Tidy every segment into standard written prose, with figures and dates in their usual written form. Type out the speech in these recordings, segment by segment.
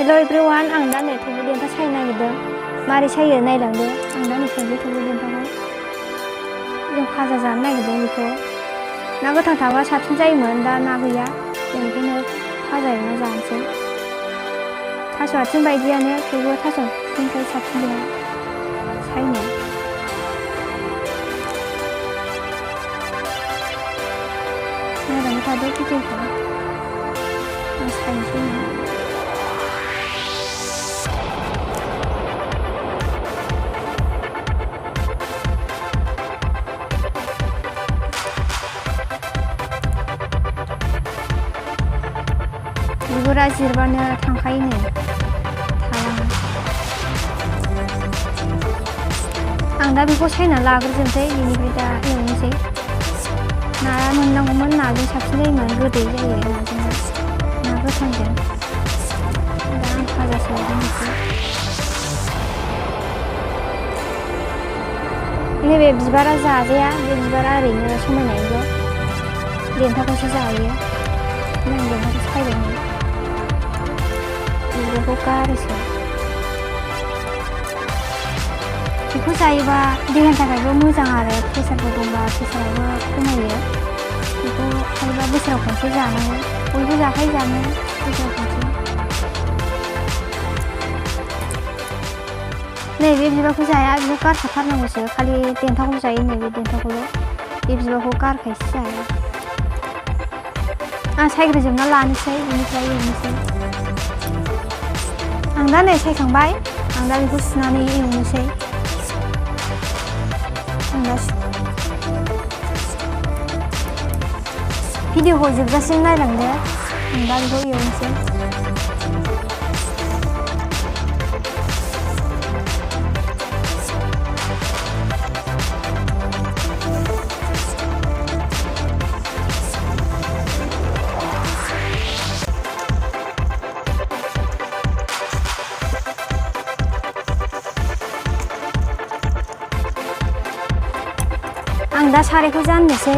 हेल' everyone, आं दा नै थौले देन्था सायनो नागिरदों। मारै सायो नायलांदो। आं दा नै सायनोसै थौले देन्थाखौ। जों फाजा जानो नागिरदों बेखौ। ना गोथां थाबा साबसिन जायोमोन, दा ना गैया। जों बेखायनो फाजा एवना जानोसै। थास' आथिं बायदियानो, थेवबो थास' आथिंनिफ्राय साबसिन बेहा सायनो। नायलांबाय थादो भिडिअखौ। आं सायनोसै ना। बिगुरा जिरबानो थांखायोनो, थालाङा। आं दा बेखौ सायना लाग्रोजोबसै, बेनिफ्राय दा एवनोसै। नाया मोननांगौमोन, नाजों साबसिन जायोमोन, गोदै जायो नाजों, ना गोथांजों। दा आं फाजासो एवनोसै। नैबे बिबारा जाजाया, बे बिबारा ओरैनो समायनायल'। देन्थाखौसो जायो। आं देन्थाखौ सायबाय। बिबारखौ गारोसो। बेखौ जायोबा देहानि थाखायबो मोजां आरो प्रेसारफोर दंबा प्रेसाराबो खमायो। बेखौ हायोबा बोसोराव खनसे जानांगौ। बयबो जाखायो जानो बोसोराव खनसे। नैबे बिबारखौ जाया, बेखौ गारखाथारनांगौसो। खालि देन्थाखौल' जायो, नैबे देन्थाखौल'। बे बिबारखौ गारखायोसो जाया। आं सायग्रोजोबना लानोसै, बेनिफ्राय एवनोसै। आं दा नै सायखांबाय। आं दा बेखौ सुनानै एवनोसै। आं दा भिडिअखौ जोबजासिम नायलांदो। आं दा बेखौ एवनोसै। आं दा सारायखौ जाननोसै।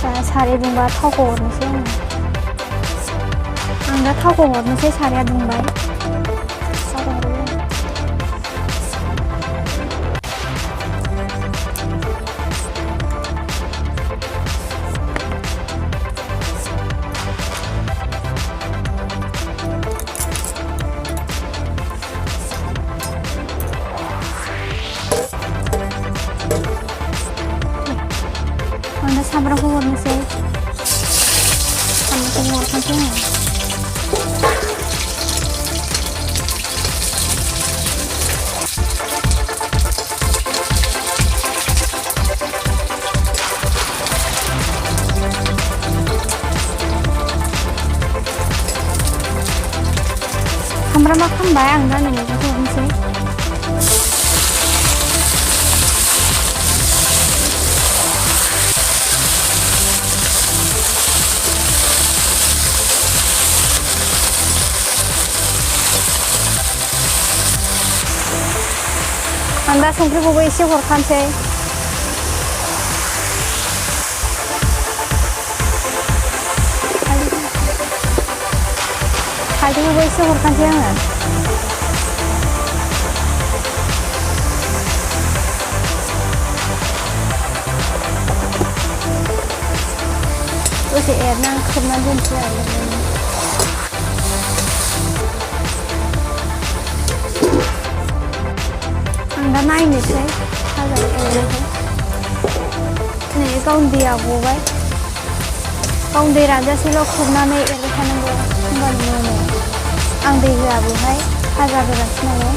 दा साराय दुंबा थावखौ हरनोसै आङो। आं दा थावखौ हरनोसै, साराया दुंबाय। आं दा सामब्रामखौ हरनोसै। सामब्रामखौ हरखानोसै आङो। सामब्रामा खामबाय, आं दा नै मैगंखौ हरनोसै। आं दा संख्रिखौबो एसे हरखानोसै। हालदैखौबो एसे हरखानोसै आङो। दसे एरनानै खोबनानै दोनसै आरो। आं दा नायनोसै फाजा एवनायखौ। नै गावनि दैया गबाय। गावनि दै रानजासेल' खोबनानै एरबाय थानांगौ, होमबानो मोनो। आं दै होआ बेवहाय, फाजा गोरानसो नालाय।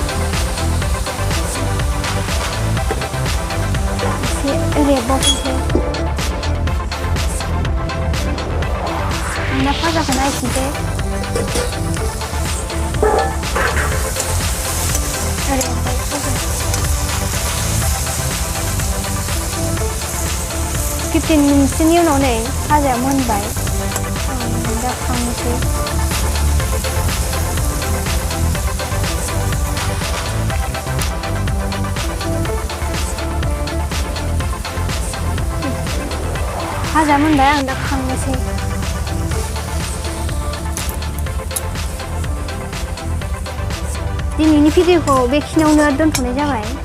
एसे रेबबावथोंसै। आं दा फाजाखौ नायफिनसै। रेबबाय फाजाया। 15 मिनिटसोनि उनाव नै फाजाया मोनबाय। आं दा खांनोसै। भाजा मोनबाय, आं दा खांनोसै। दिनैनि भिडिअखौ बेखिनियावनो दोनथ'नाय जाबाय।